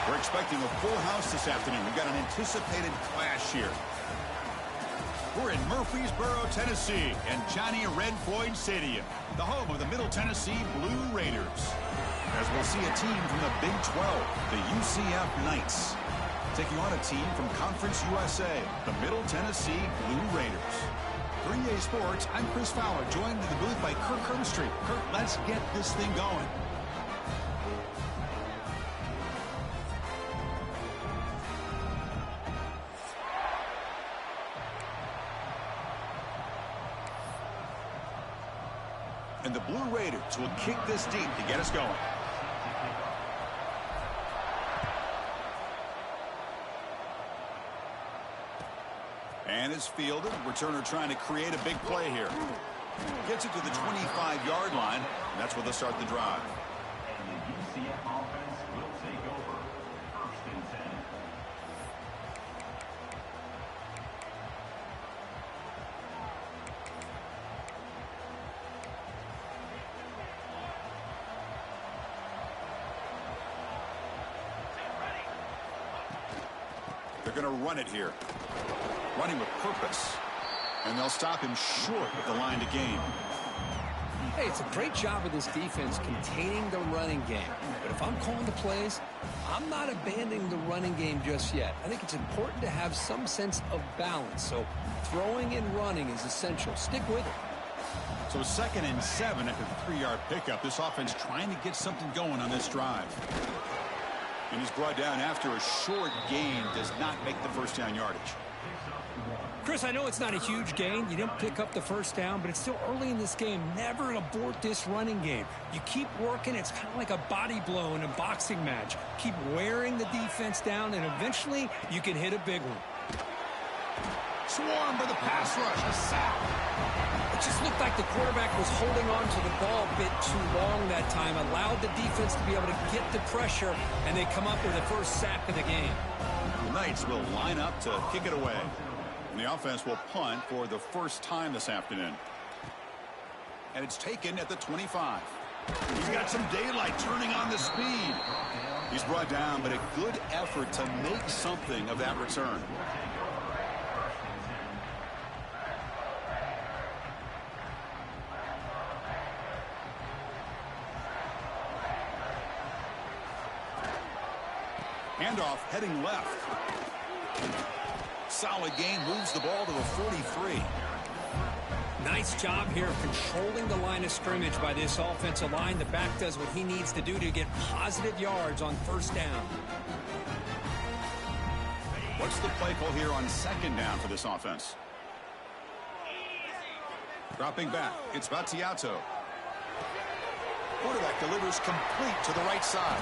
We're expecting a full house this afternoon. We've got an anticipated clash here. We're in Murfreesboro, Tennessee, and Johnny Red Floyd Stadium, the home of the Middle Tennessee Blue Raiders. As we'll see a team from the Big 12, the UCF Knights, taking on a team from Conference USA, the Middle Tennessee Blue Raiders. 3A Sports, I'm Chris Fowler, joined in the booth by Kirk Hermstreet. Kirk, let's get this thing going. And the Blue Raiders will kick this deep to get us going. And it's fielded. Returner trying to create a big play here. Gets it to the 25-yard line. And that's where they'll start the drive. And the UCF offense will take over. 1st and 10. They're going to run it here. Running with purpose. And they'll stop him short of the line to gain. Hey, it's a great job of this defense containing the running game. But if I'm calling the plays, I'm not abandoning the running game just yet. I think it's important to have some sense of balance. So throwing and running is essential. Stick with it. So 2nd and 7 after the 3-yard pickup. This offense trying to get something going on this drive. And he's brought down after a short gain. Does not make the first down yardage. Chris, I know it's not a huge gain. You didn't pick up the first down, but it's still early in this game. Never abort this running game. You keep working. It's kind of like a body blow in a boxing match. Keep wearing the defense down, and eventually you can hit a big one. Swarmed by the pass rush. A sack. It just looked like the quarterback was holding on to the ball a bit too long that time. Allowed the defense to be able to get the pressure, and they come up with the first sack of the game. The Knights will line up to kick it away. And the offense will punt for the first time this afternoon. And it's taken at the 25. He's got some daylight turning on the speed. He's brought down, but a good effort to make something of that return. Handoff heading left. Solid gain, moves the ball to the 43. Nice job here of controlling the line of scrimmage by this offensive line. The back does what he needs to do to get positive yards on first down. What's the play call here on 2nd down for this offense? Dropping back, it's Battiato. Quarterback delivers complete to the right side.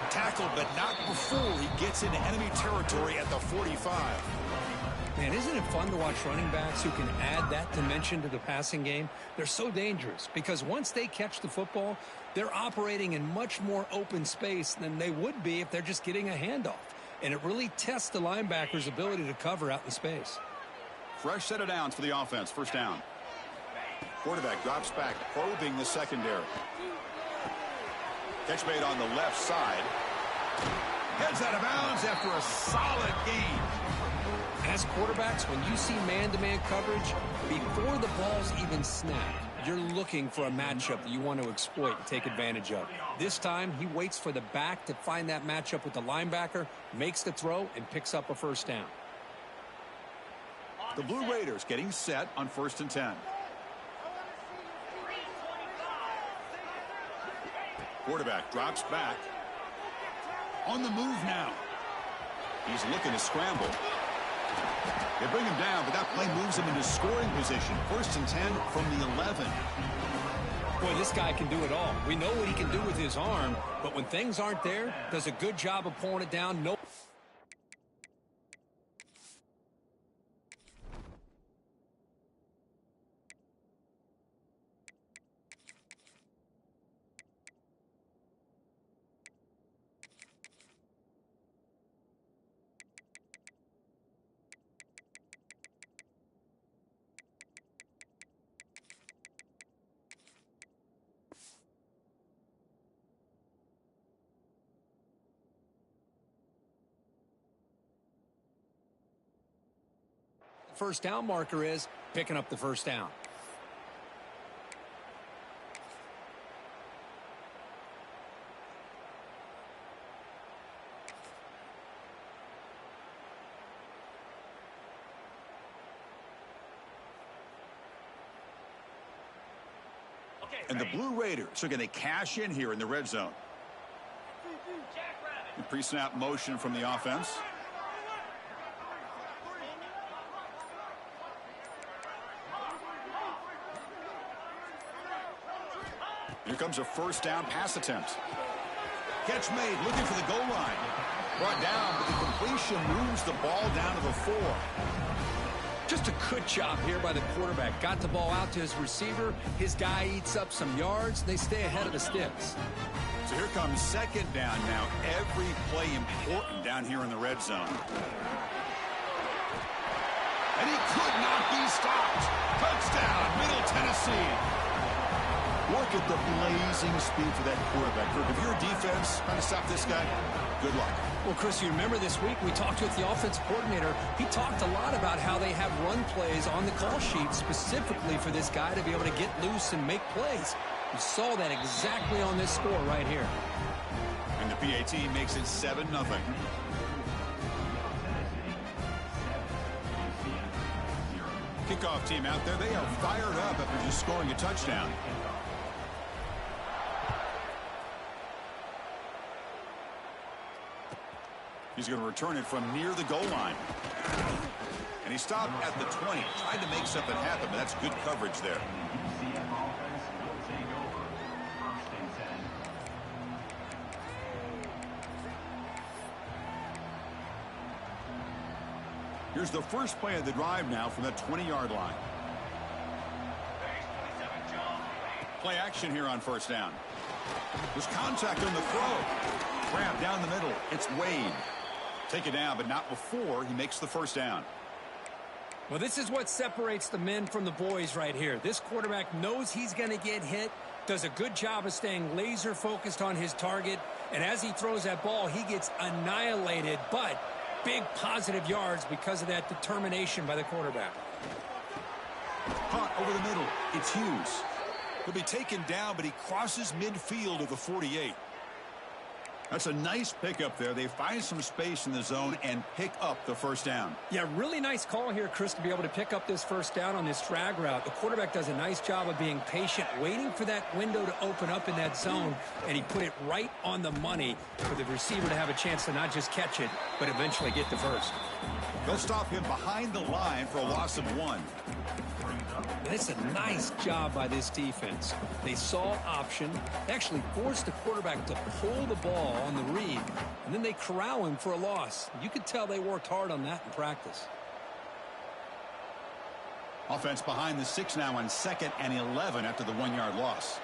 Tackled, but not before he gets into enemy territory at the 45. Man, isn't it fun to watch running backs who can add that dimension to the passing game? They're so dangerous because once they catch the football, they're operating in much more open space than they would be if they're just getting a handoff. And it really tests the linebacker's ability to cover out in space. Fresh set of downs for the offense. First down. Quarterback drops back, probing the secondary. Catch made on the left side. Heads out of bounds after a solid gain. As quarterbacks, when you see man-to-man coverage, before the ball's even snapped, you're looking for a matchup that you want to exploit and take advantage of. This time, he waits for the back to find that matchup with the linebacker, makes the throw, and picks up a first down. The Blue Raiders getting set on 1st and 10. Quarterback drops back. On the move now. He's looking to scramble. They bring him down, but that play moves him into scoring position. 1st and 10 from the 11. Boy, this guy can do it all. We know what he can do with his arm, but when things aren't there, does a good job of pulling it down. No. first down marker is, picking up the first down. And the Blue Raiders are going to cash in here in the red zone. Pre-snap motion from the offense. Here comes a first down pass attempt. Catch made, looking for the goal line. Brought down, but the completion moves the ball down to the 4. Just a good job here by the quarterback. Got the ball out to his receiver. His guy eats up some yards. They stay ahead of the sticks. So here comes second down now. Every play important down here in the red zone. And he could not be stopped. Touchdown, Middle Tennessee. Look at the blazing speed for that quarterback. Kirk, if you're a defense trying to stop this guy, good luck. Well, Chris, you remember this week we talked with the offensive coordinator. He talked a lot about how they have run plays on the call sheet specifically for this guy to be able to get loose and make plays. We saw that exactly on this score right here. And the PAT makes it 7-0. Kickoff team out there. They are fired up after just scoring a touchdown. He's going to return it from near the goal line. And he stopped at the 20. Tried to make something happen, but that's good coverage there. UCF offense will take over. 1st and 10. Here's the first play of the drive now from the 20-yard line. Play action here on first down. There's contact on the throw. Grab down the middle. It's Wade. Take it down, but not before he makes the first down. Well, this is what separates the men from the boys right here. This quarterback knows he's going to get hit, does a good job of staying laser focused on his target, and as he throws that ball, he gets annihilated, but big positive yards because of that determination by the quarterback. Punt over the middle. It's Hughes. He'll be taken down, but he crosses midfield of the 48. That's a nice pickup there. They find some space in the zone and pick up the first down. Yeah, really nice call here, Chris, to be able to pick up this first down on this drag route. The quarterback does a nice job of being patient, waiting for that window to open up in that zone, and he put it right on the money for the receiver to have a chance to not just catch it, but eventually get the first. They'll stop him behind the line for a loss of 1. It's a nice job by this defense. They saw option, actually forced the quarterback to pull the ball on the read, and then they corral him for a loss. You could tell they worked hard on that in practice. Offense behind the 6 now on 2nd and 11 after the 1-yard loss.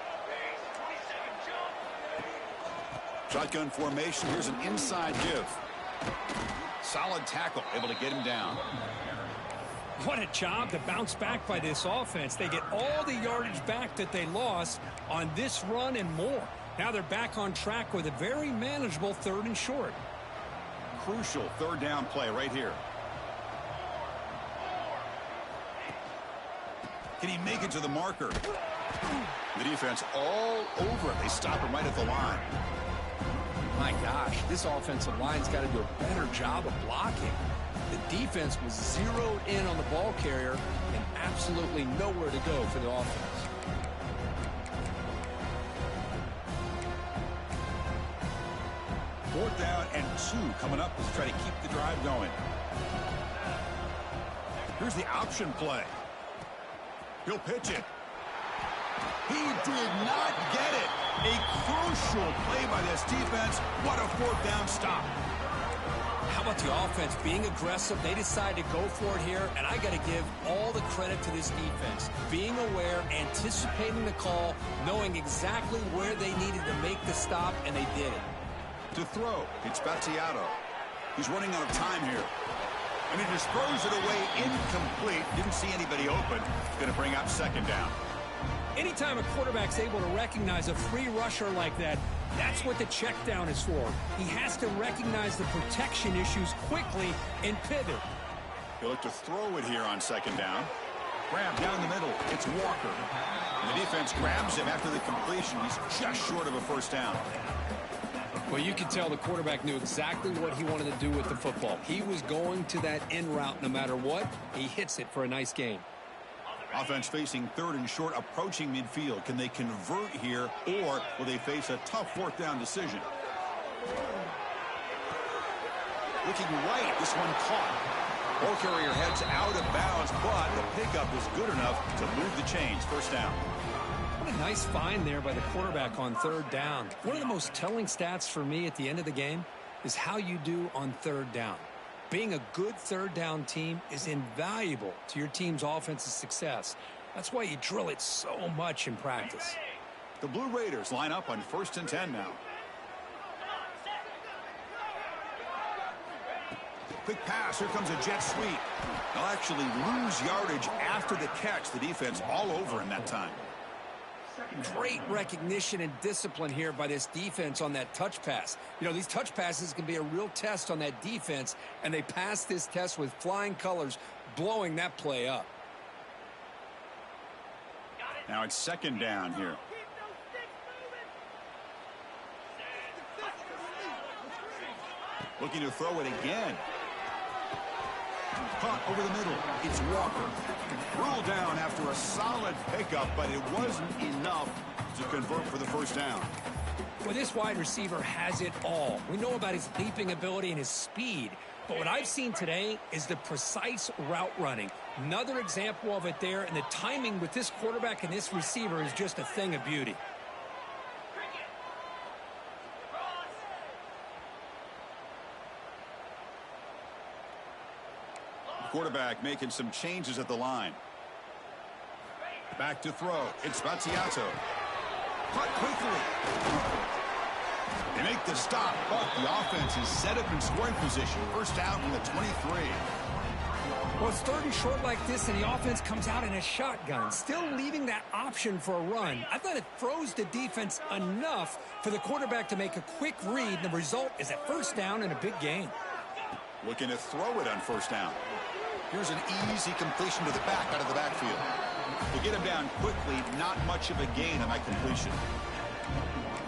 Shotgun formation. Here's an inside give. Solid tackle, able to get him down. What a job to bounce back by this offense. They get all the yardage back that they lost on this run and more. Now they're back on track with a very manageable 3rd and short. Crucial 3rd down play right here. Can he make it to the marker? The defense all over it. They stop him right at the line. My gosh, this offensive line's got to do a better job of blocking. The defense was zeroed in on the ball carrier and absolutely nowhere to go for the offense. Fourth down and 2 coming up to try to keep the drive going. Here's the option play. He'll pitch it. He did not get it. A crucial play by this defense. What a 4th down stop. How about the offense being aggressive? They decided to go for it here, and I got to give all the credit to this defense. Being aware, anticipating the call, knowing exactly where they needed to make the stop, and they did it. To throw, it's Battiato. He's running out of time here. And he just throws it away incomplete. Didn't see anybody open. Going to bring up 2nd down. Anytime a quarterback's able to recognize a free rusher like that, that's what the check down is for. He has to recognize the protection issues quickly and pivot. He'll look to throw it here on second down. Grab down the middle. It's Walker. And the defense grabs him after the completion. He's just short of a first down. Well, you can tell the quarterback knew exactly what he wanted to do with the football. He was going to that end route no matter what. He hits it for a nice gain. Offense facing third and short, approaching midfield. Can they convert here, or will they face a tough fourth down decision? Looking right, this one caught. Ball carrier heads out of bounds, but the pickup is good enough to move the chains. First down. What a nice find there by the quarterback on third down. One of the most telling stats for me at the end of the game is how you do on third down. Being a good third down team is invaluable to your team's offensive success. That's why you drill it so much in practice. The Blue Raiders line up on 1st and 10 now. Quick pass. Here comes a jet sweep. They'll actually lose yardage after the catch. The defense all over him that time. Great recognition and discipline here by this defense on that touch pass. You know, these touch passes can be a real test on that defense, and they passed this test with flying colors, blowing that play up. Now it's second down here. Looking to throw it again. Caught over the middle. It's Walker. Ruled down after a solid pickup, but it wasn't enough to convert for the first down. Well, this wide receiver has it all. We know about his leaping ability and his speed, but what I've seen today is the precise route running. Another example of it there, and the timing with this quarterback and this receiver is just a thing of beauty. Quarterback making some changes at the line. Back to throw. It's Battiato. Cut quickly. They make the stop, but the offense is set up in scoring position. First down from the 23. Well, it's third and short like this, and the offense comes out in a shotgun, still leaving that option for a run. I thought it froze the defense enough for the quarterback to make a quick read. The result is a first down and a big gain. Looking to throw it on first down. Here's an easy completion to the back out of the backfield. To get him down quickly, not much of a gain on that completion.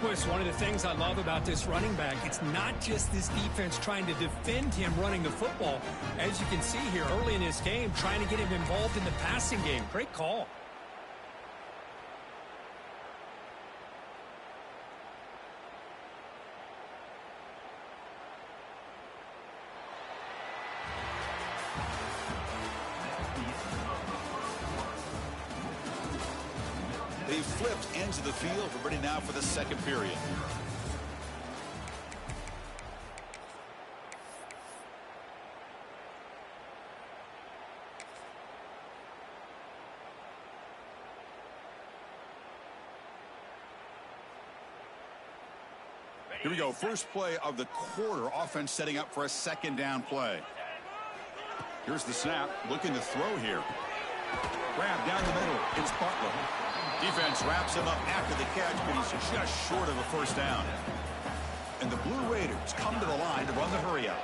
Well, it's one of the things I love about this running back. It's not just this defense trying to defend him running the football. As you can see here early in this game, trying to get him involved in the passing game. Great call. They've flipped ends of the field. We're ready now for the second period. Here we go. First play of the quarter. Offense setting up for a second down play. Here's the snap. Looking to throw here. Grab down the middle. It's Butler. Defense wraps him up after the catch, but he's just short of a first down. And the Blue Raiders come to the line to run the hurry up.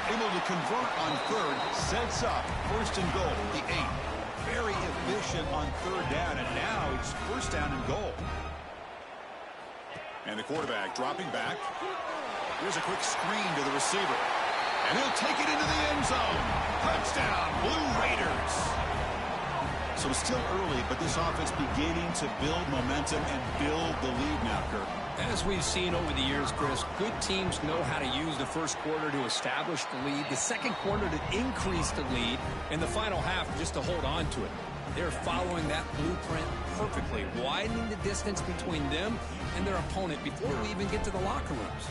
Able to convert on third, sets up first and goal, the 8. Very efficient on third down, and now it's first down and goal. And the quarterback dropping back. Here's a quick screen to the receiver. And he'll take it into the end zone. Touchdown, Blue Raiders. So still early, but this offense beginning to build momentum and build the lead now, Kirk. As we've seen over the years, Chris, good teams know how to use the first quarter to establish the lead, the second quarter to increase the lead, and the final half just to hold on to it. They're following that blueprint perfectly, widening the distance between them and their opponent before we even get to the locker rooms.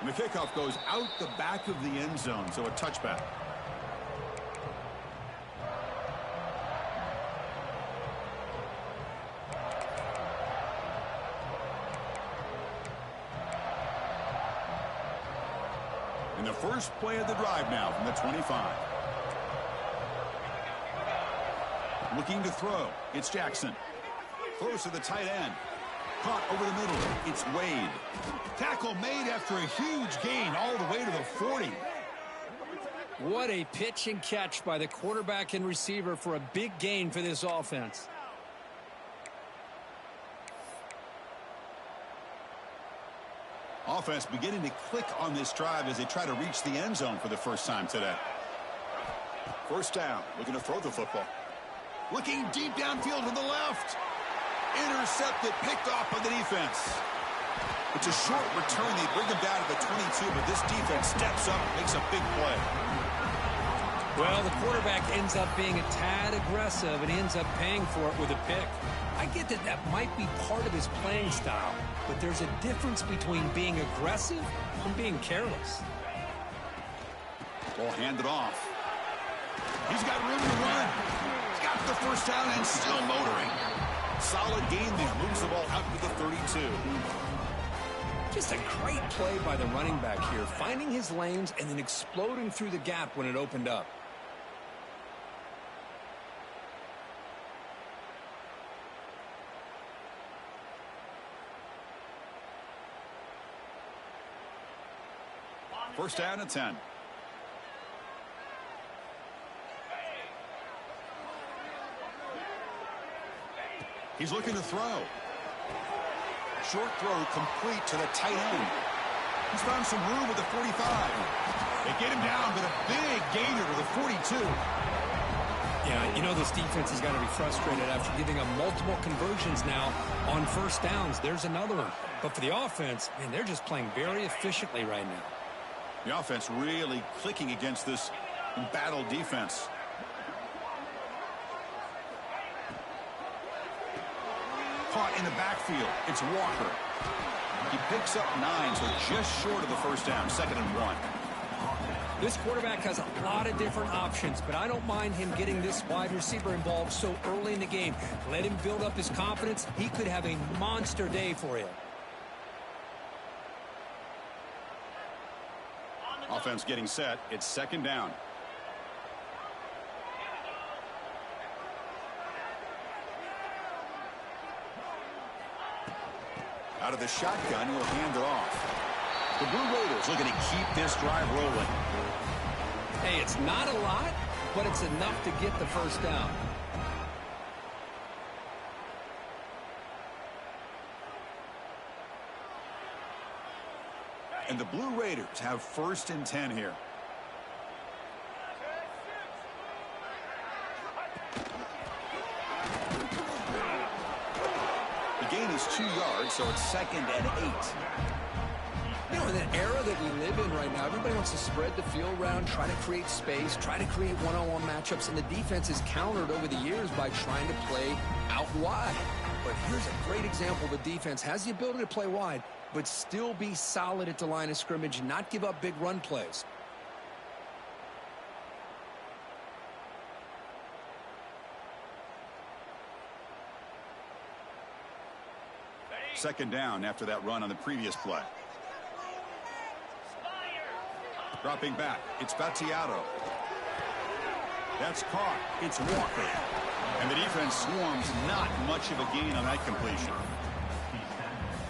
And the kickoff goes out the back of the end zone, so a touchback. And the first play of the drive now from the 25. Looking to throw. It's Jackson. Throws to the tight end. Caught over the middle. It's Wade. Tackle made after a huge gain all the way to the 40. What a pitch and catch by the quarterback and receiver for a big gain for this offense. Offense beginning to click on this drive as they try to reach the end zone for the first time today. First down, looking to throw the football. Looking deep downfield to the left. Intercepted, picked off by the defense. It's a short return. They bring him down to the 22, but this defense steps up, makes a big play. Well, the quarterback ends up being a tad aggressive and ends up paying for it with a pick. I get that that might be part of his playing style, but there's a difference between being aggressive and being careless. Ball handed off. He's got room to run. He's got the first down and still motoring. Solid gain there. Moves the ball out to the 32. Just a great play by the running back here, finding his lanes and then exploding through the gap when it opened up. First down and 10. He's looking to throw. Short throw complete to the tight end. He's found some room with the 45. They get him down, but a big gainer to the 42. Yeah, you know this defense has got to be frustrated after giving up multiple conversions now on first downs. There's another one. But for the offense, man, they're just playing very efficiently right now. The offense really clicking against this embattled defense. Caught in the backfield. It's Walker. He picks up 9, so just short of the first down. 2nd and 1. This quarterback has a lot of different options, but I don't mind him getting this wide receiver involved so early in the game. Let him build up his confidence. He could have a monster day for you. Offense getting set. It's 2nd down. Out of the shotgun, he'll hand it off. The Blue Raiders looking to keep this drive rolling. Hey, it's not a lot, but it's enough to get the first down. And the Blue Raiders have 1st and 10 here. The gain is 2 yards, so it's 2nd and 8. You know, in the era that we live in right now, everybody wants to spread the field around, try to create space, try to create one-on-one matchups, and the defense is countered over the years by trying to play out wide. But here's a great example. The defense has the ability to play wide, but still be solid at the line of scrimmage and not give up big run plays. Second down after that run on the previous play. Dropping back, it's Battiato. That's caught. It's Walker. And the defense swarms, not much of a gain on that completion.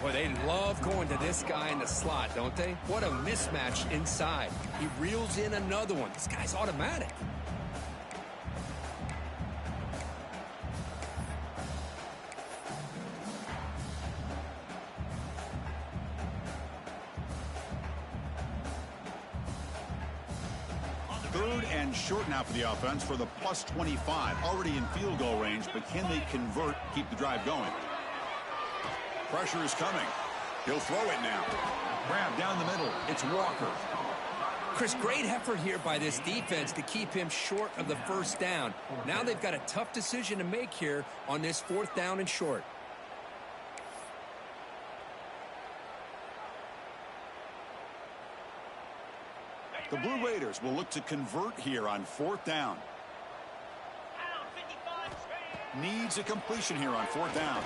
Boy, they love going to this guy in the slot, don't they? What a mismatch inside. He reels in another one. This guy's automatic. Third and short now for the offense for the plus 25. Already in field goal range, but can they convert, keep the drive going? Pressure is coming. He'll throw it now. Grab down the middle. It's Walker. Chris, great effort here by this defense to keep him short of the first down. Now they've got a tough decision to make here on this 4th down and short. The Blue Raiders will look to convert here on 4th down. Needs a completion here on 4th down.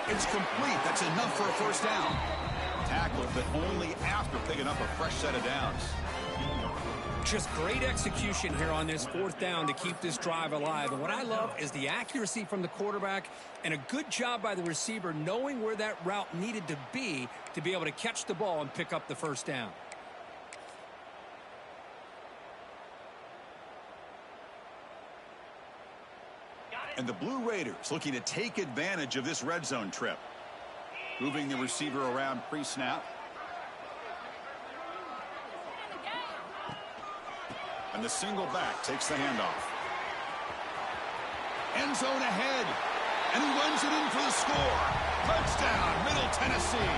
It's complete. That's enough for a first down. Tackled, but only after picking up a fresh set of downs. Just great execution here on this fourth down to keep this drive alive. And what I love is the accuracy from the quarterback and a good job by the receiver knowing where that route needed to be able to catch the ball and pick up the first down. And the Blue Raiders looking to take advantage of this red zone trip. Moving the receiver around pre-snap. And the single back takes the handoff. End zone ahead. And he runs it in for the score. Touchdown, Middle Tennessee.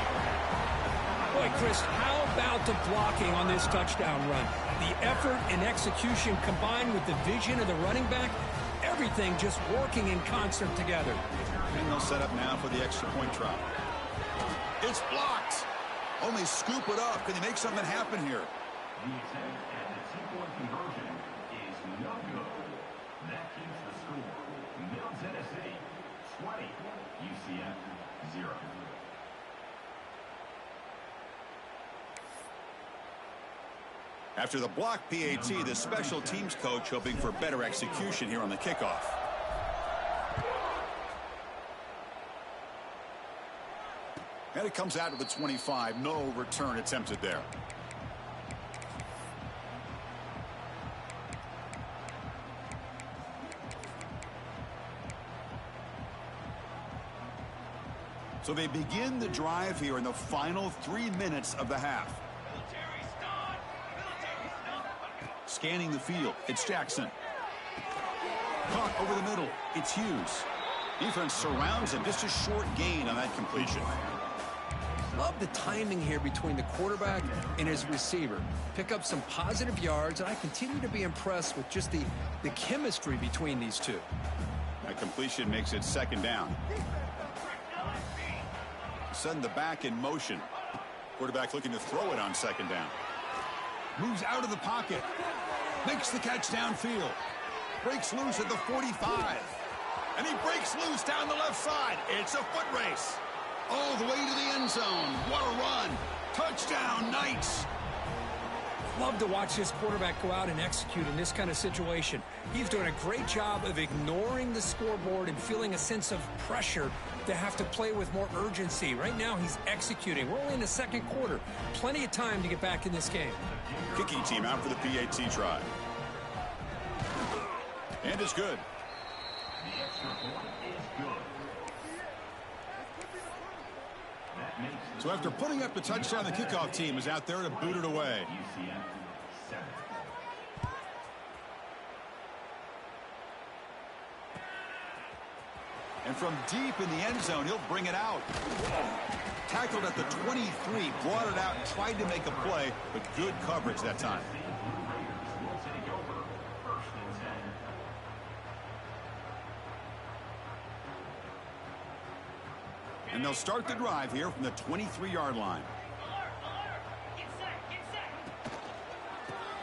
Boy, Chris, how about the blocking on this touchdown run? The effort and execution combined with the vision of the running back, everything just working in concert together. And they'll set up now for the extra point try. It's blocked. Only scoop it up. Can he make something happen here? The attempt at the two-point conversion is no good. That keeps the score. Middle Tennessee, 20. UCF, 0. After the block PAT, the special teams coach hoping for better execution here on the kickoff. And it comes out to the 25. No return attempted there. So they begin the drive here in the final 3 minutes of the half. Scanning the field, it's Jackson. Caught over the middle, it's Hughes. Defense surrounds him, just a short gain on that completion. Love the timing here between the quarterback and his receiver. Pick up some positive yards, and I continue to be impressed with just the chemistry between these two. That completion makes it second down. Send the back in motion. Quarterback looking to throw it on second down. Moves out of the pocket. Makes the catch downfield. Breaks loose at the 45. And he breaks loose down the left side. It's a foot race. All the way to the end zone. What a run. Touchdown, Knights. Love to watch this quarterback go out and execute in this kind of situation. He's doing a great job of ignoring the scoreboard and feeling a sense of pressure to have to play with more urgency. Right now, he's executing. We're only in the second quarter. Plenty of time to get back in this game. Kicking team out for the PAT try. And it's good. The extra point is good. That makes it So after putting up the touchdown, the kickoff team is out there to boot it away. UCF, 7. And from deep in the end zone, he'll bring it out. Tackled at the 23, brought it out, tried to make a play, but good coverage that time. Will take over 1st and 10. And they'll start the drive here from the 23-yard line.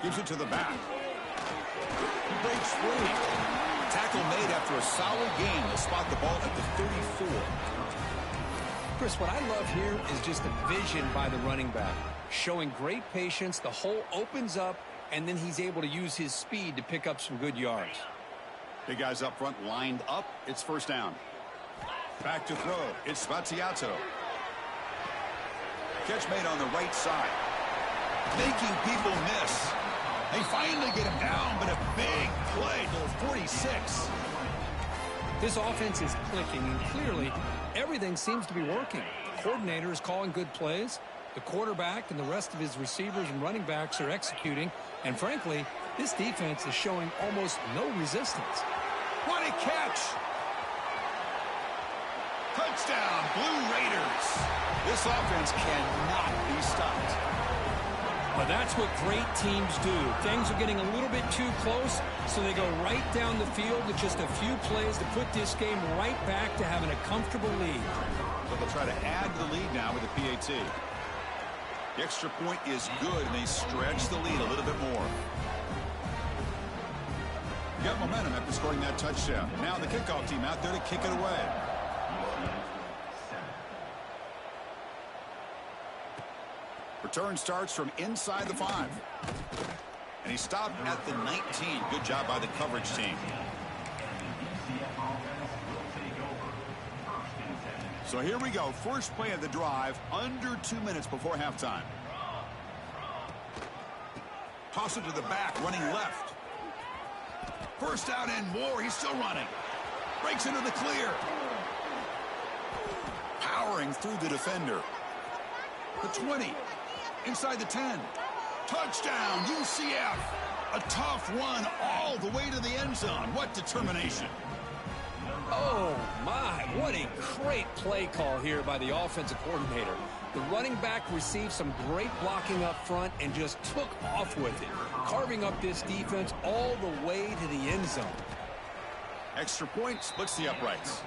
Gives it to the back. He breaks free. Tackle made after a solid gain. They'll spot the ball at the 34. Chris, what I love here is just the vision by the running back. Showing great patience. The hole opens up, and then he's able to use his speed to pick up some good yards. Big guys up front lined up. It's first down. Back to throw. It's Spaziato. Catch made on the right side. Making people miss. They finally get him down, but a big play to the 46. This offense is clicking, and clearly everything seems to be working. The coordinator is calling good plays. The quarterback and the rest of his receivers and running backs are executing. And frankly, this defense is showing almost no resistance. What a catch! Touchdown, Blue Raiders. This offense cannot be stopped. Well, that's what great teams do. Things are getting a little bit too close, so they go right down the field with just a few plays to put this game right back to having a comfortable lead. So they'll try to add to the lead now with the PAT. The extra point is good, and they stretch the lead a little bit more. Got momentum after scoring that touchdown. Now the kickoff team out there to kick it away. Return starts from inside the 5. And he stopped at the 19. Good job by the coverage team. So here we go. First play of the drive, under 2 minutes before halftime. Toss it to the back, running left. First down and more. He's still running. Breaks into the clear. Powering through the defender. The 20. Inside the 10. Touchdown, UCF. A tough run all the way to the end zone. What determination. Oh, my. What a great play call here by the offensive coordinator. The running back received some great blocking up front and just took off with it, carving up this defense all the way to the end zone. Extra point splits the uprights.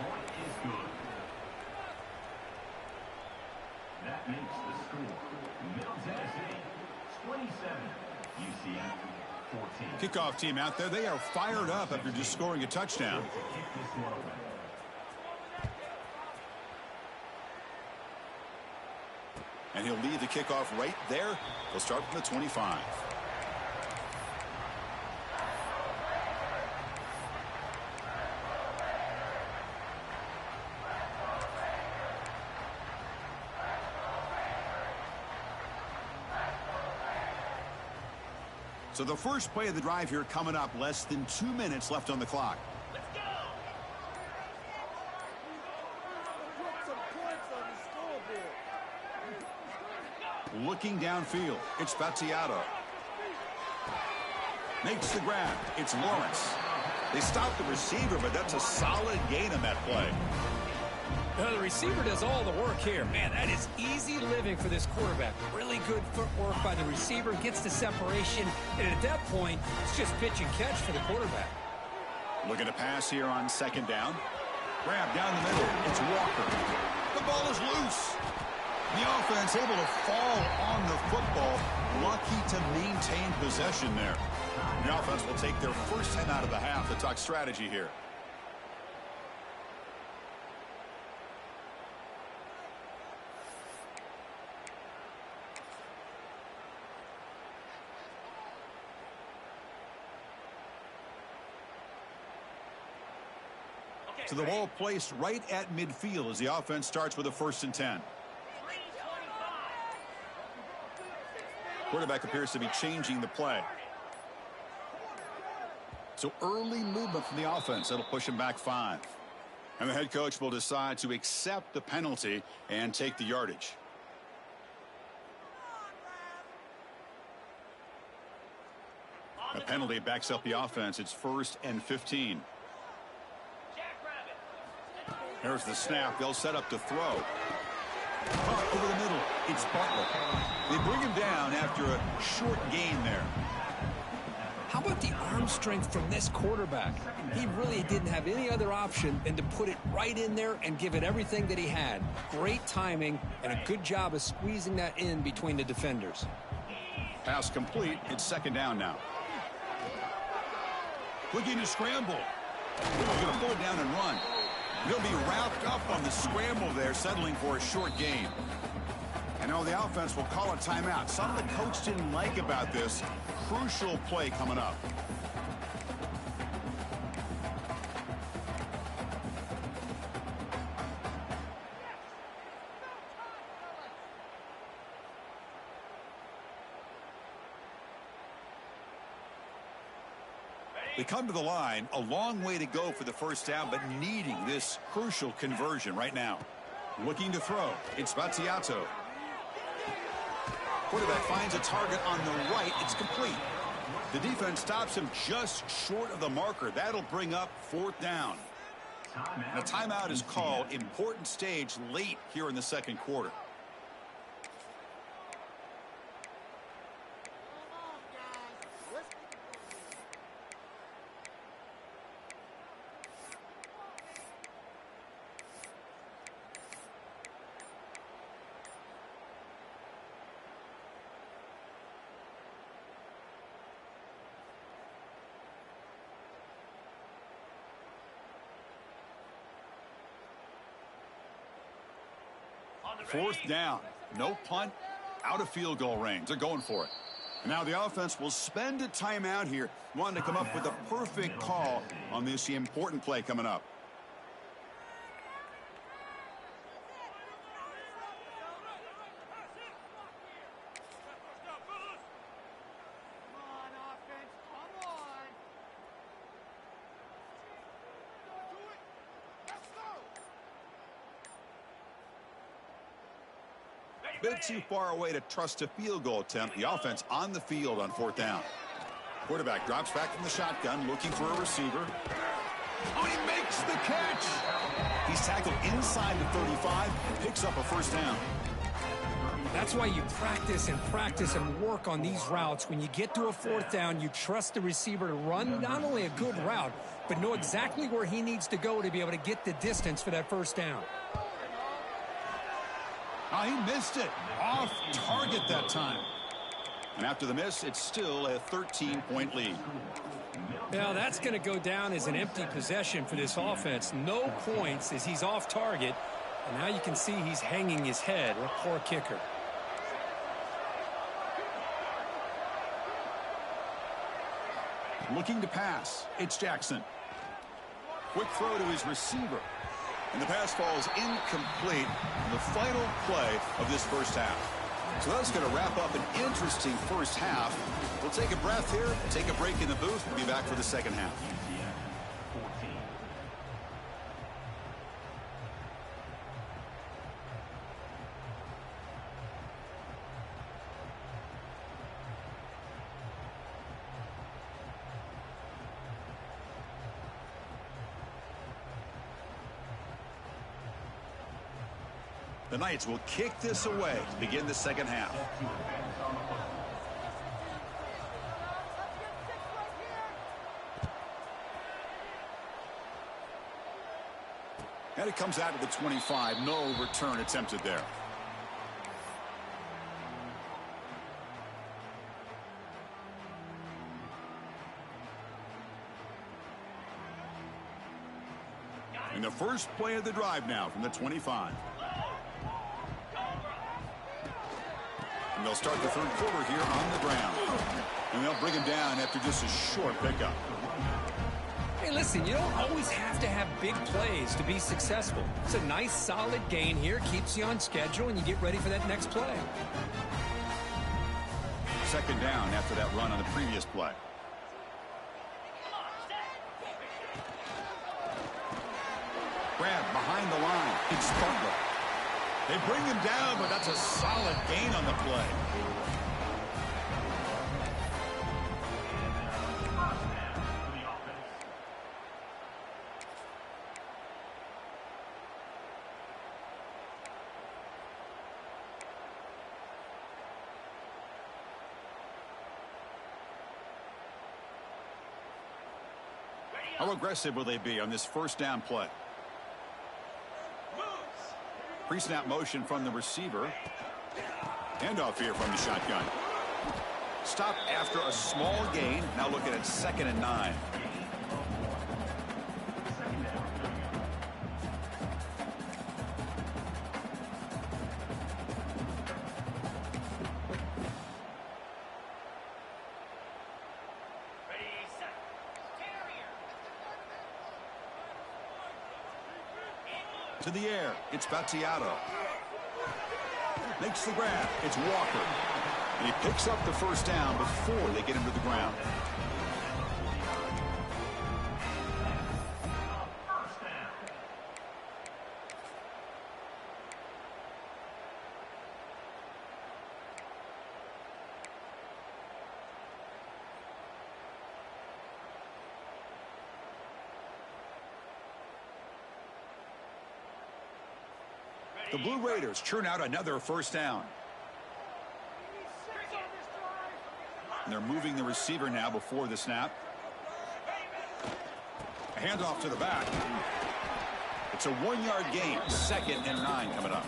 That makes the score. Middle Tennessee, 27. UCF, 14. Kickoff team out there. They are fired up after just scoring a touchdown. And he'll lead the kickoff right there. He'll start from the 25. So the first play of the drive here coming up. Less than 2 minutes left on the clock. Let's go. Put some points on the scoreboard. Looking downfield. It's Battiato. Makes the grab. It's Lawrence. They stop the receiver, but that's a solid gain on that play. The receiver does all the work here. Man, that is easy living for this quarterback. Really good footwork by the receiver, gets the separation, and at that point, it's just pitch and catch for the quarterback. Looking to pass here on second down. Grab down the middle. It's Walker. The ball is loose. The offense able to fall on the football. Lucky to maintain possession there. The offense will take their first 10 out of the half to talk strategy here. To the ball placed right at midfield as the offense starts with a 1st and 10. Quarterback appears to be changing the play. So early movement from the offense. That'll push him back 5. And the head coach will decide to accept the penalty and take the yardage. A penalty backs up the offense. It's 1st and 15. There's the snap. They'll set up to throw. Up over the middle. It's Butler. They bring him down after a short gain there. How about the arm strength from this quarterback? He really didn't have any other option than to put it right in there and give it everything that he had. Great timing and a good job of squeezing that in between the defenders. Pass complete. It's 2nd down now. Looking to scramble. He's going to pull it down and run. He'll be wrapped up on the scramble there, settling for a short gain. And now the offense will call a timeout. Something the coach didn't like about this. Crucial play coming up. They come to the line, a long way to go for the 1st down, but needing this crucial conversion right now. Looking to throw. It's Battiato. Quarterback finds a target on the right. It's complete. The defense stops him just short of the marker. That'll bring up 4th down. And a timeout is called. Important stage late here in the 2nd quarter. Fourth down. No punt. Out of field goal range. They're going for it. Now the offense will spend a timeout here, wanting to come up with the perfect call on this important play coming up. Bit too far away to trust a field goal attempt. The offense on the field on 4th down. Quarterback drops back from the shotgun, looking for a receiver. Oh, he makes the catch. He's tackled inside the 35 and picks up a first down. That's why you practice and work on these routes. When you get to a 4th down, you trust the receiver to run not only a good route, but know exactly where he needs to go to be able to get the distance for that first down. Oh, he missed it. Off target that time. And after the miss, it's still a 13-point lead. Now, that's going to go down as an empty possession for this offense. No points as he's off target. And now you can see he's hanging his head. A poor kicker. Looking to pass. It's Jackson. Quick throw to his receiver. And the pass falls incomplete in the final play of this first half. So that's going to wrap up an interesting first half. We'll take a breath here, take a break in the booth, and be back for the second half. The Knights will kick this away to begin the second half. And it comes out to the 25. No return attempted there. And the first play of the drive now from the 25. And they'll start the third quarter here on the ground. And they'll bring him down after just a short pickup. Hey, listen, you don't always have to have big plays to be successful. It's a nice, solid gain here. Keeps you on schedule, and you get ready for that next play. Second down after that run on the previous play. Grab behind the line. It's Butler. They bring him down, but that's a solid gain on the play. How aggressive will they be on this first down play? Pre-snap motion from the receiver. Handoff here from the shotgun. Stop after a small gain. Now looking at 2nd and 9. To the air, it's Battiato. Makes the grab, it's Walker. And he picks up the first down before they get him to the ground. The Blue Raiders churn out another first down. And they're moving the receiver now before the snap. A handoff to the back. It's a 1-yard gain. 2nd and 9 coming up.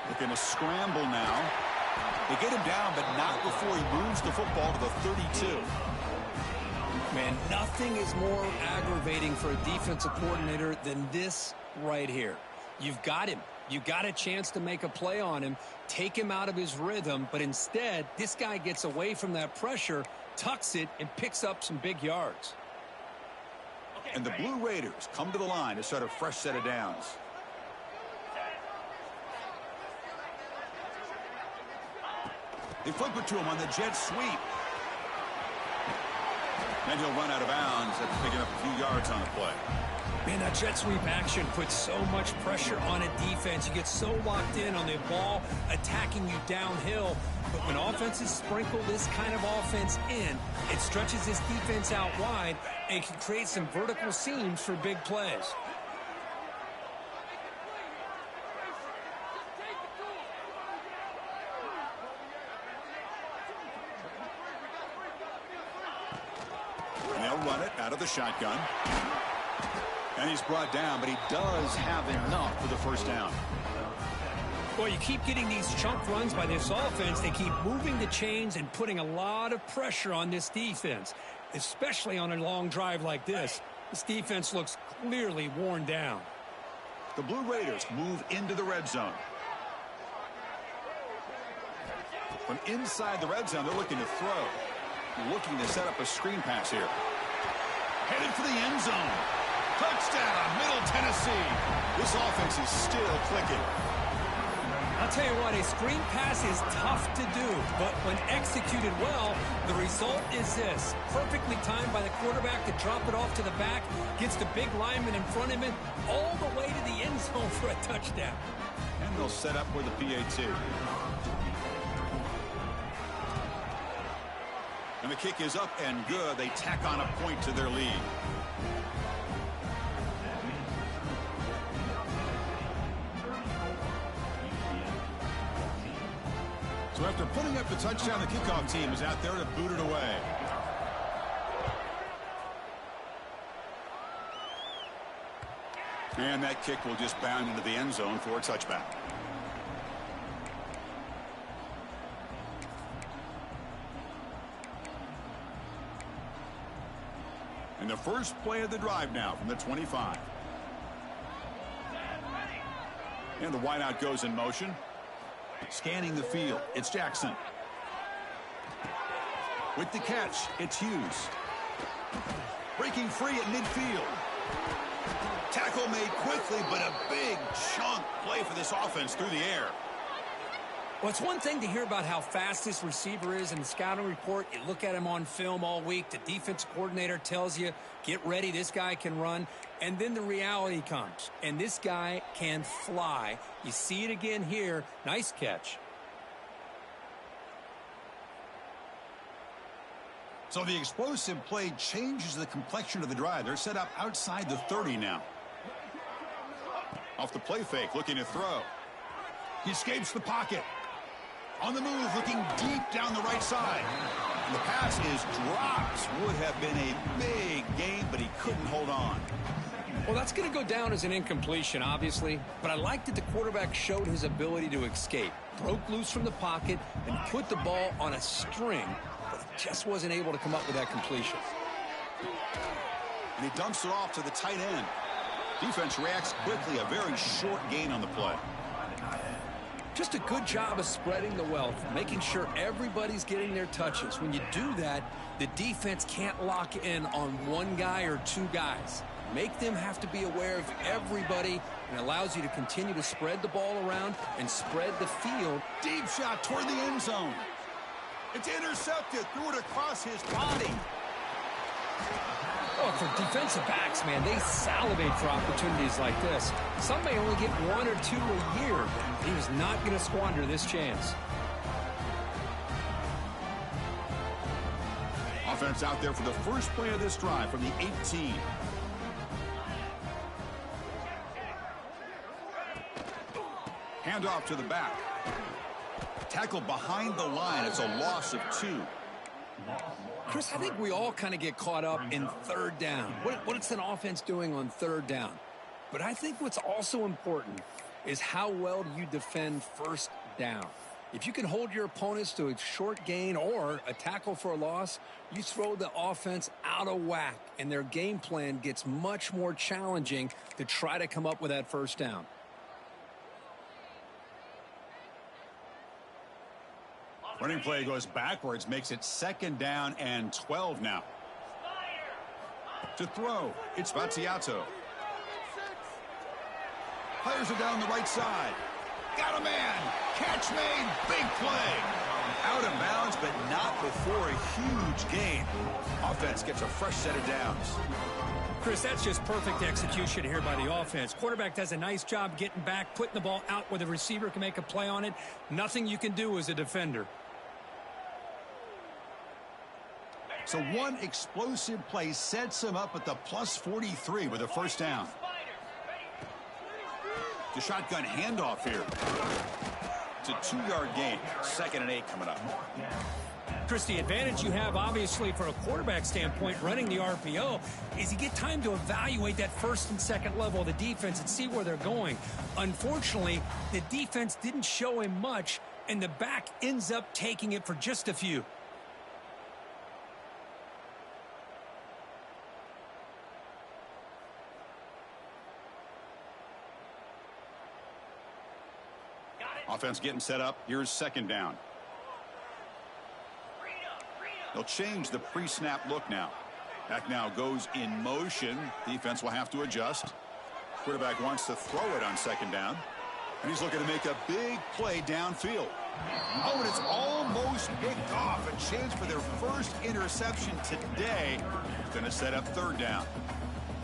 Looking to scramble now. They get him down, but not before he moves the football to the 32. Man, nothing is more aggravating for a defensive coordinator than this right here. You've got him. You've got a chance to make a play on him, take him out of his rhythm, but instead, this guy gets away from that pressure, tucks it, and picks up some big yards. And the Blue Raiders come to the line to start a fresh set of downs. They flip it to him on the jet sweep. And he'll run out of bounds after picking up a few yards on the play. Man, that jet sweep action puts so much pressure on a defense. You get so locked in on the ball attacking you downhill. But when offenses sprinkle this kind of offense in, it stretches this defense out wide and can create some vertical seams for big plays. And they'll run it out of the shotgun. And he's brought down, but he does have enough for the first down. Well, you keep getting these chunk runs by this offense. They keep moving the chains and putting a lot of pressure on this defense, especially on a long drive like this. This defense looks clearly worn down. The Blue Raiders move into the red zone. From inside the red zone, they're looking to throw. Looking to set up a screen pass here. Headed for the end zone. Touchdown, Middle Tennessee. This offense is still clicking. I'll tell you what, a screen pass is tough to do, but when executed well, the result is this. Perfectly timed by the quarterback to drop it off to the back, gets the big lineman in front of him, all the way to the end zone for a touchdown. And they'll set up with a PAT. And the kick is up and good. They tack on a point to their lead. So after putting up the touchdown, the kickoff team is out there to boot it away. And that kick will just bound into the end zone for a touchback. And the first play of the drive now from the 25. And the wideout goes in motion. Scanning the field, it's Jackson. With the catch, it's Hughes. Breaking free at midfield. Tackle made quickly, but a big chunk play for this offense through the air. Well, it's one thing to hear about how fast this receiver is in the scouting report. You look at him on film all week. The defensive coordinator tells you, get ready, this guy can run. And then the reality comes, and this guy can fly. You see it again here. Nice catch. So the explosive play changes the complexion of the drive. They're set up outside the 30 now. Off the play fake, looking to throw. He escapes the pocket. On the move, looking deep down the right side. And the pass is dropped. Would have been a big gain, but he couldn't hold on. Well, that's going to go down as an incompletion, obviously. But I like that the quarterback showed his ability to escape. Broke loose from the pocket and put the ball on a string, but just wasn't able to come up with that completion. And he dumps it off to the tight end. Defense reacts quickly. A very short gain on the play. Just a good job of spreading the wealth, making sure everybody's getting their touches. When you do that, the defense can't lock in on one guy or two guys. Make them have to be aware of everybody, and allows you to continue to spread the ball around and spread the field. Deep shot toward the end zone. It's intercepted. Threw it across his body. Oh, for defensive backs, man, they salivate for opportunities like this. Some may only get one or two a year. He was not going to squander this chance. Offense out there for the first play of this drive from the 18. Handoff to the back. Tackle behind the line. It's a loss of 2. Chris, I think we all kind of get caught up in third down. What is an offense doing on third down? But I think what's also important is how well do you defend first down. If you can hold your opponents to a short gain or a tackle for a loss, you throw the offense out of whack, and their game plan gets much more challenging to try to come up with that first down. Running play goes backwards, makes it 2nd down and 12 now. To throw, it's Battiato. Fires it down the right side. Got a man. Catch made. Big play. Out of bounds, but not before a huge gain. Offense gets a fresh set of downs. Chris, that's just perfect execution here by the offense. Quarterback does a nice job getting back, putting the ball out where the receiver can make a play on it. Nothing you can do as a defender. So one explosive play sets him up at the plus 43 with a first down. The shotgun handoff here. It's a 2-yard gain. 2nd and 8 coming up. Chris, the advantage you have, obviously, for a quarterback standpoint, running the RPO, is you get time to evaluate that first and second level of the defense and see where they're going. Unfortunately, the defense didn't show him much, and the back ends up taking it for just a few. Offense getting set up. Here's 2nd down. They'll change the pre-snap look now. Back now goes in motion. Defense will have to adjust. Quarterback wants to throw it on 2nd down. And he's looking to make a big play downfield. Oh, and it's almost picked off. A chance for their first interception today. Going to set up 3rd down.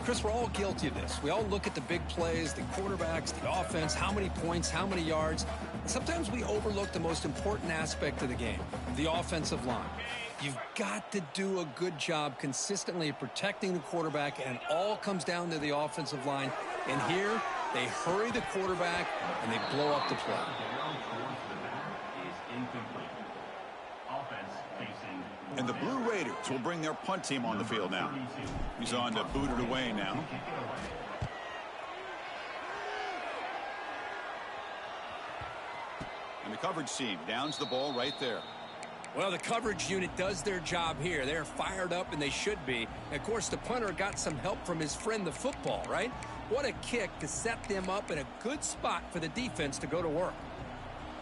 Chris, we're all guilty of this. We all look at the big plays, the quarterbacks, the offense, how many points, how many yards. And sometimes we overlook the most important aspect of the game, the offensive line. You've got to do a good job consistently protecting the quarterback, and it all comes down to the offensive line. And here, they hurry the quarterback, and they blow up the play. And the Blue Raiders will bring their punt team on the field now. He's on to boot it away now. And the coverage team downs the ball right there. Well, the coverage unit does their job here. They're fired up, and they should be. And of course, the punter got some help from his friend, the football, right? What a kick to set them up in a good spot for the defense to go to work.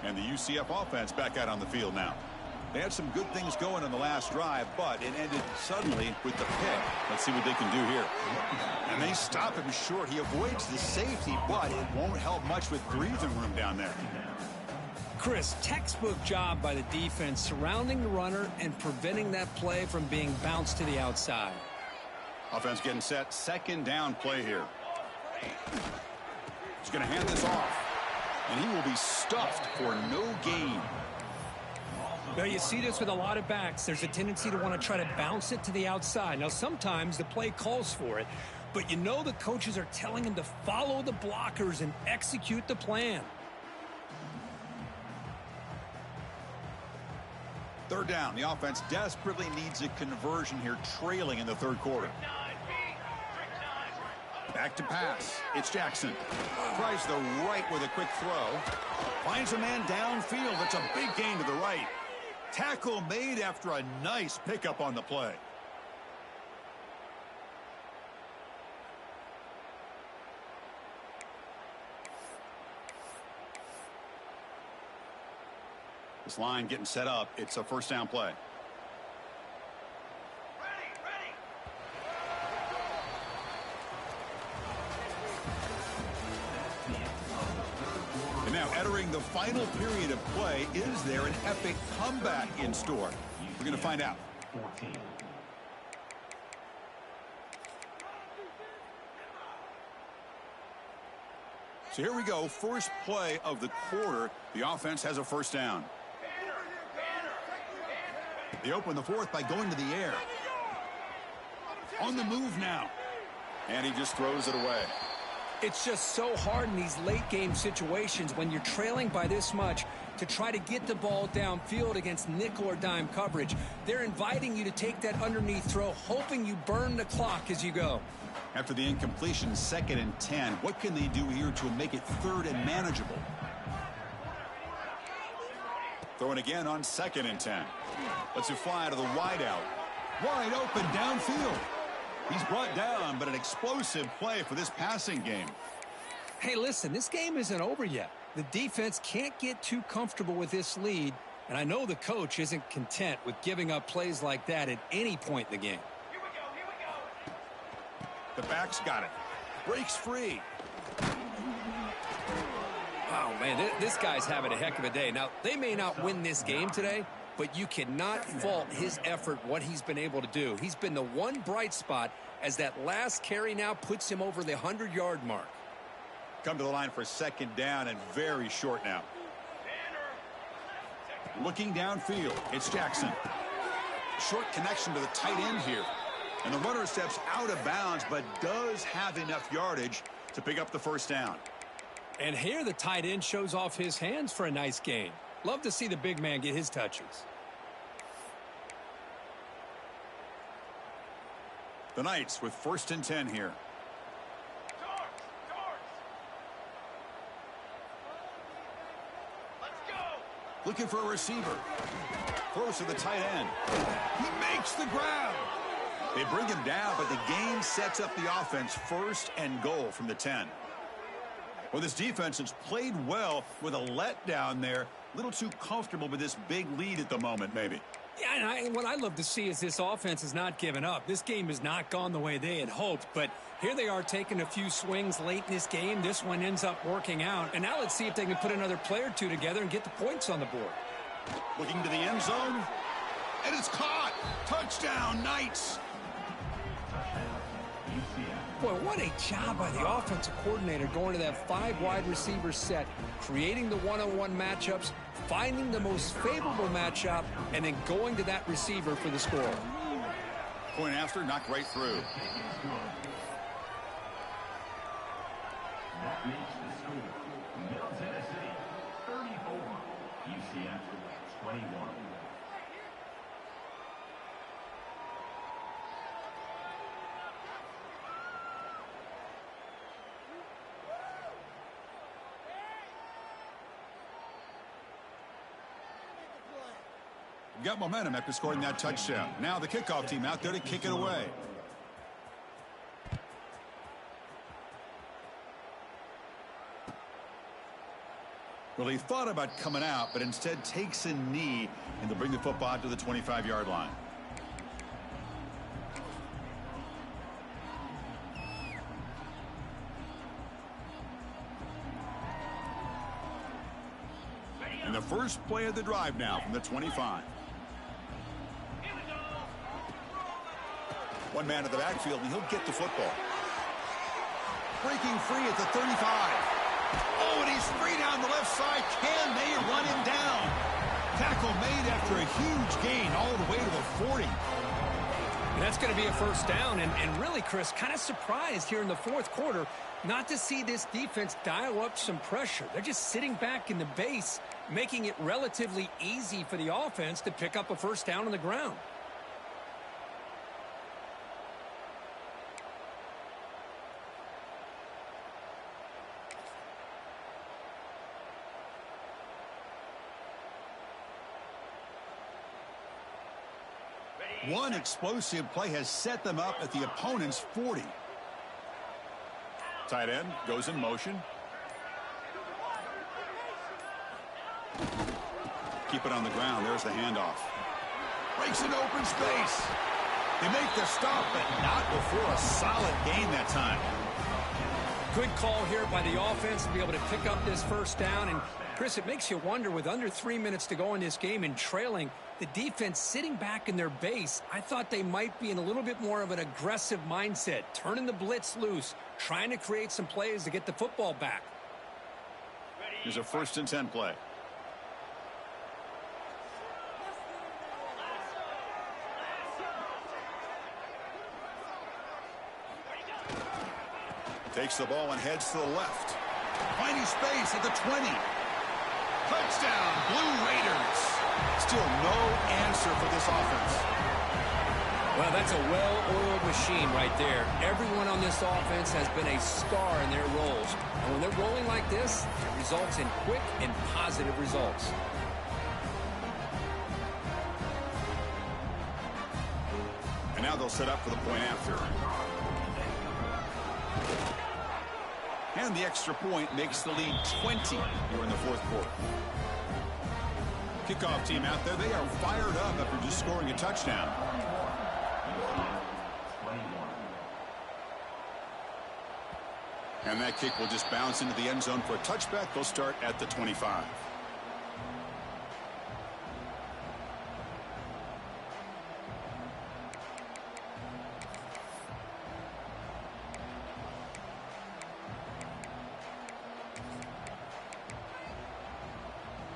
And the UCF offense back out on the field now. They had some good things going on the last drive, but it ended suddenly with the pick. Let's see what they can do here. And they stop him short. He avoids the safety, but it won't help much with breathing room down there. Chris, textbook job by the defense surrounding the runner and preventing that play from being bounced to the outside. Offense getting set. 2nd down play here. He's going to hand this off. And he will be stuffed for no gain. Now, you see this with a lot of backs. There's a tendency to want to try to bounce it to the outside. Now, sometimes the play calls for it, but you know the coaches are telling him to follow the blockers and execute the plan. 3rd down. The offense desperately needs a conversion here, trailing in the 3rd quarter. Back to pass. It's Jackson. Tries the right with a quick throw. Finds a man downfield. It's a big gain to the right. Tackle made after a nice pickup on the play. This line getting set up. It's a 1st down play. And now entering the final period of play, is there an epic comeback in store? We're going to find out. So here we go. First play of the quarter. The offense has a 1st down. They open the 4th by going to the air. On the move now. And he just throws it away. It's just so hard in these late game situations when you're trailing by this much to try to get the ball downfield against nickel or dime coverage. They're inviting you to take that underneath throw, hoping you burn the clock as you go. After the incompletion, 2nd and 10. What can they do here to make it 3rd and manageable? Throwing again on 2nd and 10. Lets it fly to the wideout. Wide open downfield. He's brought down, but an explosive play for this passing game. Hey, listen, this game isn't over yet. The defense can't get too comfortable with this lead, and I know the coach isn't content with giving up plays like that at any point in the game. The back's got it. Breaks free. Oh, man, this guy's having a heck of a day. Now, they may not win this game today, but you cannot fault his effort, what he's been able to do. He's been the one bright spot as that last carry now puts him over the 100-yard mark. Come to the line for 2nd down and very short now. Looking downfield, it's Jackson. Short connection to the tight end here. And the runner steps out of bounds, but does have enough yardage to pick up the 1st down. And here the tight end shows off his hands for a nice gain. Love to see the big man get his touches. The Knights with 1st and 10 here. Looking for a receiver. Throws to the tight end. He makes the grab. They bring him down, but the gain sets up the offense 1st and goal from the 10. Well, this defense has played well with a letdown there. A little too comfortable with this big lead at the moment, maybe. Yeah, and what I love to see is this offense has not given up. This game has not gone the way they had hoped, but here they are taking a few swings late in this game. This one ends up working out, and now let's see if they can put another play or two together and get the points on the board. Looking to the end zone, and it's caught. Touchdown, Knights. Boy, what a job by the offensive coordinator going to that 5 wide receiver set, creating the one-on-one matchups, finding the most favorable matchup, and then going to that receiver for the score. Point after, knocked right through. That makes the score. Middle Tennessee, 34. UCF, 21. Got momentum after scoring that touchdown. Now the kickoff team out there to kick it away. Well, he thought about coming out, but instead takes a knee, and they'll bring the football out to the 25-yard line. And the first play of the drive now from the 25. One man in the backfield, and he'll get the football. Breaking free at the 35. Oh, and he's free down the left side. Can they run him down? Tackle made after a huge gain all the way to the 40. And that's going to be a 1st down. And really, Chris, kind of surprised here in the 4th quarter not to see this defense dial up some pressure. They're just sitting back in the base, making it relatively easy for the offense to pick up a 1st down on the ground. One explosive play has set them up at the opponent's 40. Tight end goes in motion. Keep it on the ground. There's the handoff. Breaks in open space. They make the stop, but not before a solid gain that time. Good call here by the offense to be able to pick up this 1st down. And, Chris, it makes you wonder, with under 3 minutes to go in this game and trailing, the defense sitting back in their base, I thought they might be in a little bit more of an aggressive mindset, turning the blitz loose, trying to create some plays to get the football back. Here's a 1st and 10 play. Takes the ball and heads to the left. Finding space at the 20. Touchdown, Blue Raiders. Still no answer for this offense. Well, that's a well-oiled machine right there. Everyone on this offense has been a star in their roles. And when they're rolling like this, it results in quick and positive results. And now they'll set up for the point after. And the extra point makes the lead 20 here in the fourth quarter. Kickoff team out there, they are fired up after just scoring a touchdown. And that kick will just bounce into the end zone for a touchback. They'll start at the 25.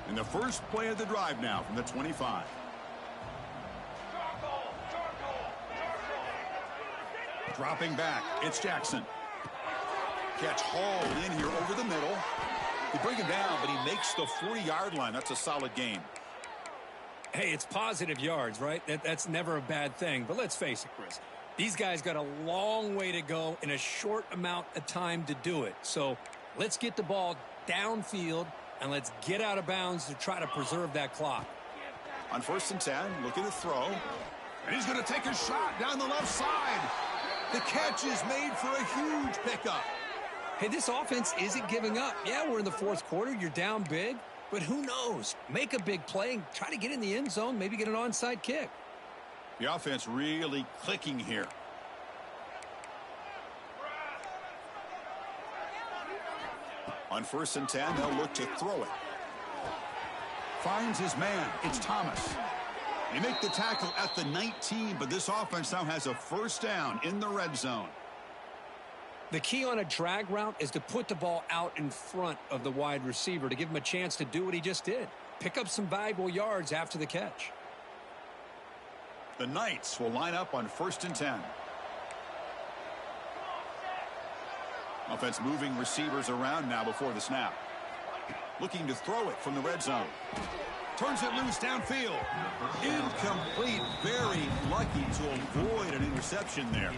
And the first play of the drive now from the 25. Dropping back, it's Jackson. Catch hauled in here over the middle. They bring him down, but he makes the 40-yard line. That's a solid gain. Hey, it's positive yards, right? That's never a bad thing. But let's face it, Chris. These guys got a long way to go in a short amount of time to do it. So let's get the ball downfield, and let's get out of bounds to try to preserve that clock. On 1st and 10, looking to throw. And he's going to take a shot down the left side. The catch is made for a huge pickup. Hey, this offense isn't giving up. Yeah, we're in the fourth quarter. You're down big. But who knows? Make a big play and try to get in the end zone, maybe get an onside kick. The offense really clicking here. On 1st and 10, they'll look to throw it. Finds his man. It's Thomas. They make the tackle at the 19, but this offense now has a first down in the red zone. The key on a drag route is to put the ball out in front of the wide receiver to give him a chance to do what he just did. Pick up some valuable yards after the catch. The Knights will line up on 1st and 10. Offense moving receivers around now before the snap. Looking to throw it from the red zone. Turns it loose downfield. Incomplete. Very lucky to avoid an interception there.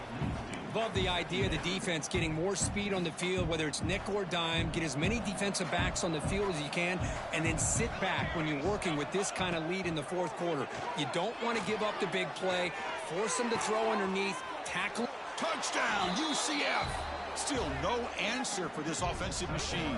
Love the idea of the defense getting more speed on the field, whether it's nickel or dime. Get as many defensive backs on the field as you can, and then sit back when you're working with this kind of lead in the fourth quarter. You don't want to give up the big play. Force them to throw underneath. Tackle. Touchdown, UCF. Still no answer for this offensive machine.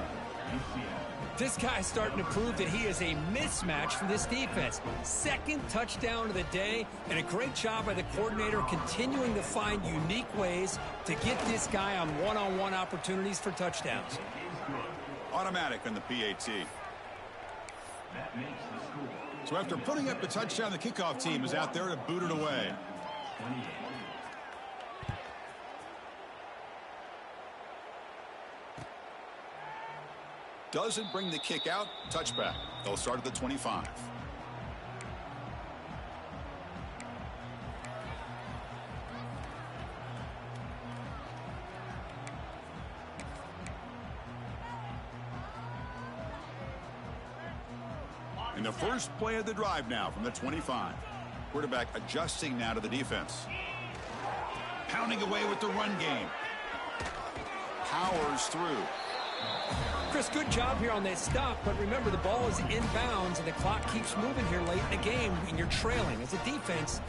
This guy's starting to prove that he is a mismatch for this defense. Second touchdown of the day, and a great job by the coordinator continuing to find unique ways to get this guy on one-on-one opportunities for touchdowns. Automatic on the PAT. So after putting up the touchdown, the kickoff team is out there to boot it away. Doesn't bring the kick out. Touchback. They'll start at the 25. In the first play of the drive now from the 25. Quarterback adjusting now to the defense. Pounding away with the run game. Powers through. Chris, good job here on that stop, but remember the ball is inbounds and the clock keeps moving here late in the game and you're trailing. As a defense,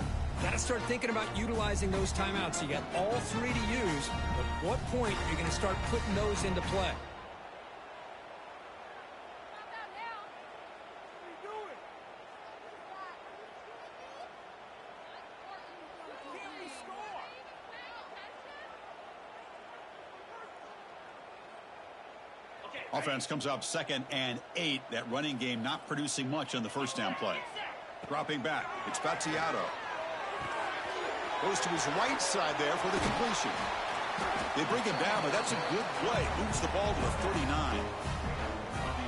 got to start thinking about utilizing those timeouts. You got all three to use, but at what point are you going to start putting those into play? Offense comes up 2nd and 8. That running game not producing much on the first down play. Dropping back. It's Battiato. Goes to his right side there for the completion. They bring him down, but that's a good play. Moves the ball to the 39.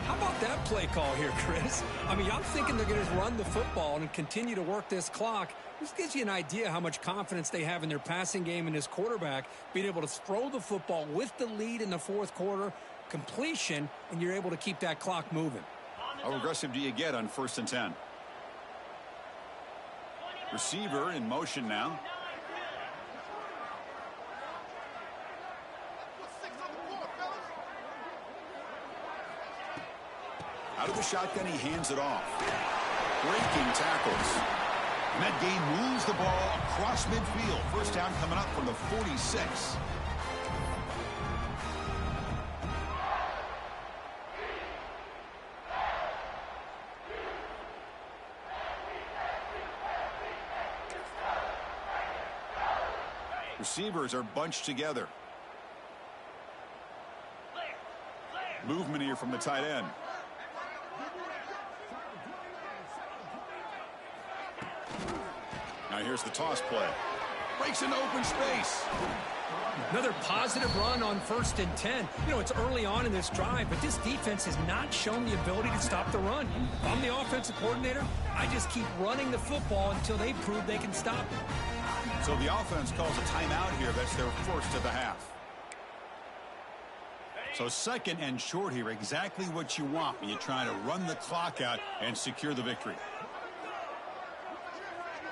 How about that play call here, Chris? I mean, I'm thinking they're going to run the football and continue to work this clock. This gives you an idea how much confidence they have in their passing game and this quarterback being able to throw the football with the lead in the fourth quarter. Completion, and you're able to keep that clock moving. How aggressive do you get on 1st and 10? Receiver in motion now. Out of the shotgun, he hands it off. Breaking tackles. And that gain moves the ball across midfield. First down coming up from the 46. Receivers are bunched together. Movement here from the tight end. Now here's the toss play. Breaks into open space. Another positive run on 1st and 10. You know, it's early on in this drive, but this defense has not shown the ability to stop the run. If I'm the offensive coordinator, I just keep running the football until they prove they can stop it. So the offense calls a timeout here. That's their first of the half. So 2nd and short here, exactly what you want when you try to run the clock out and secure the victory.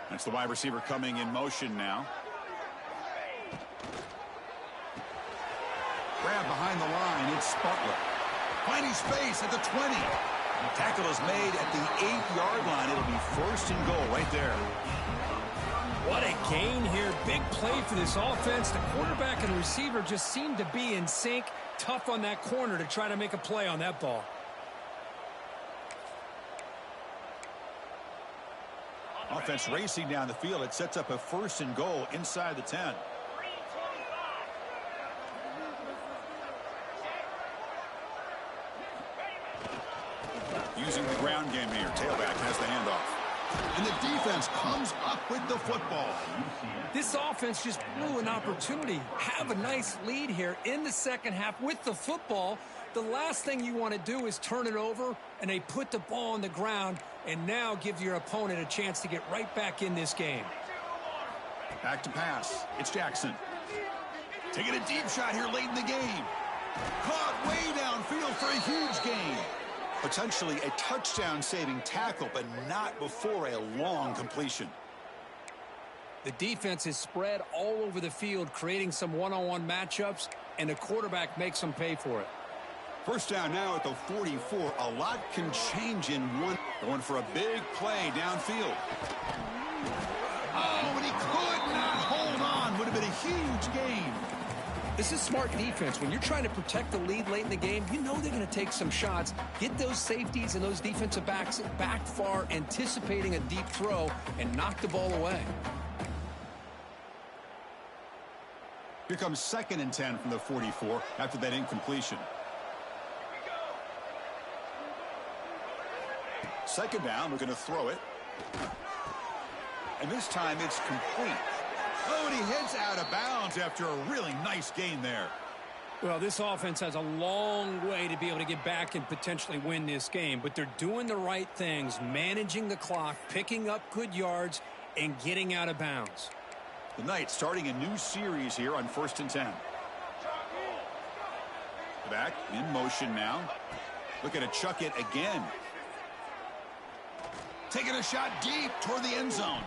That's the wide receiver coming in motion now. Grab behind the line. It's Butler. Finding space at the 20. Tackle is made at the 8-yard line. It'll be 1st and goal right there. What a gain here. Big play for this offense. The quarterback and the receiver just seem to be in sync. Tough on that corner to try to make a play on that ball. Offense racing down the field. It sets up a 1st and goal inside the 10. Using the ground game here. Tailback has the handoff. And the defense comes up with the football. This offense just blew an opportunity. Have a nice lead here in the second half with the football. The last thing you want to do is turn it over, and they put the ball on the ground and now give your opponent a chance to get right back in this game. Back to pass. It's Jackson. Taking a deep shot here late in the game. Caught way downfield for a huge gain. Potentially a touchdown-saving tackle, but not before a long completion. The defense is spread all over the field, creating some one-on-one matchups, and the quarterback makes them pay for it. First down now at the 44. A lot can change in one. Going for a big play downfield. Oh, and he could not hold on. Would have been a huge gain. This is smart defense. When you're trying to protect the lead late in the game, you know they're going to take some shots. Get those safeties and those defensive backs back far, anticipating a deep throw, and knock the ball away. Here comes 2nd and 10 from the 44 after that incompletion. 2nd down, we're going to throw it. And this time it's complete. Oh, and he heads out of bounds after a really nice gain there. Well, this offense has a long way to be able to get back and potentially win this game, but they're doing the right things, managing the clock, picking up good yards, and getting out of bounds. The Knights starting a new series here on 1st and 10. Back in motion now. Looking to chuck it again. Taking a shot deep toward the end zone.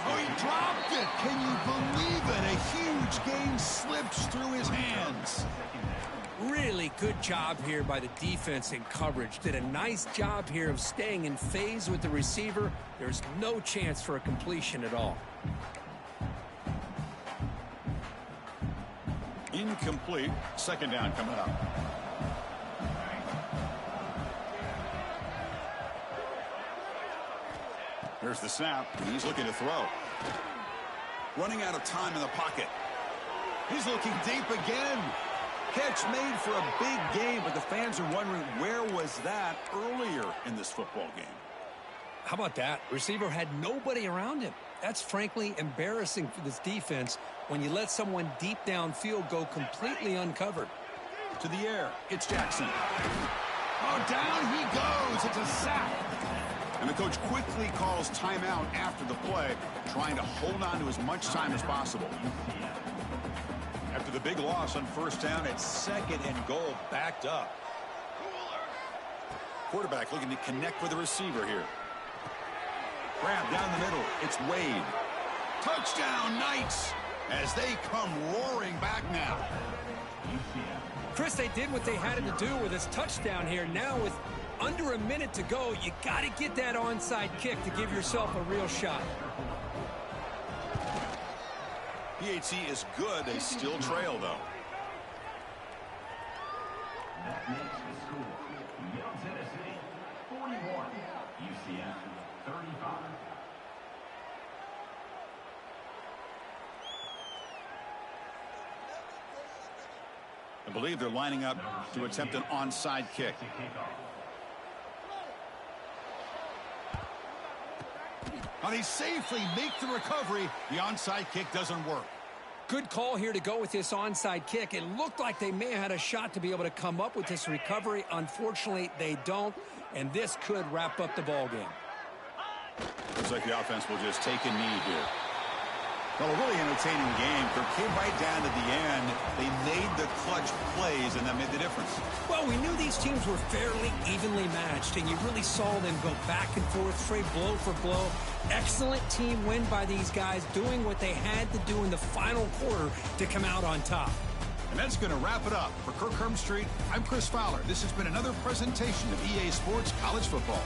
Oh, he dropped it. Can you believe it? A huge gain slips through his hands. Really good job here by the defense in coverage. Did a nice job here of staying in phase with the receiver. There's no chance for a completion at all. Incomplete. 2nd down coming up. Here's the snap. He's looking to throw. Running out of time in the pocket. He's looking deep again. Catch made for a big game, but the fans are wondering, where was that earlier in this football game? How about that? Receiver had nobody around him. That's frankly embarrassing for this defense when you let someone deep downfield go completely uncovered. To the air. It's Jackson. Oh, down he goes. It's a sack. And the coach quickly calls timeout after the play, trying to hold on to as much time as possible. After the big loss on 1st down, it's 2nd and goal, backed up. Quarterback looking to connect with the receiver here. Grab down the middle. It's Wade. Touchdown, Knights, as they come roaring back now. Chris, they did what they had to do with this touchdown here. Now with under a minute to go. You got to get that onside kick to give yourself a real shot. PHC is good. They still trail, though. That makes the score. Middle Tennessee, 41. UCF, 35. I believe they're lining up to attempt an onside kick. Now they safely make the recovery. The onside kick doesn't work. Good call here to go with this onside kick. It looked like they may have had a shot to be able to come up with this recovery. Unfortunately, they don't, and this could wrap up the ball game. Looks like the offense will just take a knee here. Well, a really entertaining game. Came right down to the end. They made the clutch plays, and that made the difference. Well, we knew these teams were fairly evenly matched, and you really saw them go back and forth, trade blow for blow. Excellent team win by these guys, doing what they had to do in the final quarter to come out on top. And that's going to wrap it up. For Kirk Street, I'm Chris Fowler. This has been another presentation of EA Sports College Football.